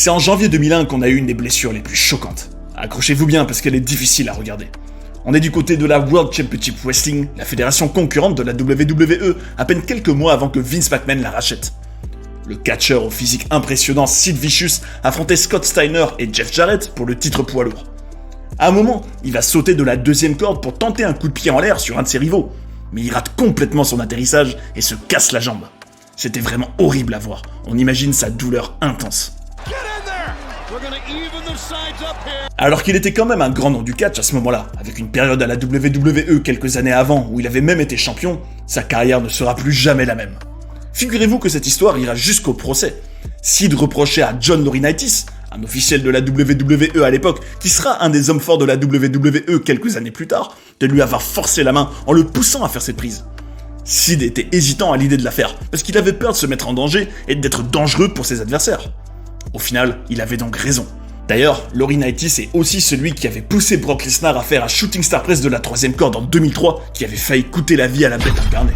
C'est en janvier 2001 qu'on a eu une des blessures les plus choquantes. Accrochez-vous bien parce qu'elle est difficile à regarder. On est du côté de la World Championship Wrestling, la fédération concurrente de la WWE, à peine quelques mois avant que Vince McMahon la rachète. Le catcheur au physique impressionnant Sid Vicious affrontait Scott Steiner et Jeff Jarrett pour le titre poids lourd. À un moment, il va sauter de la deuxième corde pour tenter un coup de pied en l'air sur un de ses rivaux, mais il rate complètement son atterrissage et se casse la jambe. C'était vraiment horrible à voir, on imagine sa douleur intense. Alors qu'il était quand même un grand nom du catch à ce moment-là, avec une période à la WWE quelques années avant où il avait même été champion, sa carrière ne sera plus jamais la même. Figurez-vous que cette histoire ira jusqu'au procès. Sid reprochait à John Laurinaitis, un officiel de la WWE à l'époque, qui sera un des hommes forts de la WWE quelques années plus tard, de lui avoir forcé la main en le poussant à faire cette prise. Sid était hésitant à l'idée de la faire, parce qu'il avait peur de se mettre en danger et d'être dangereux pour ses adversaires. Au final, il avait donc raison. D'ailleurs, Laurinaitis est aussi celui qui avait poussé Brock Lesnar à faire un Shooting Star Press de la troisième corde en 2003, qui avait failli coûter la vie à la bête incarnée.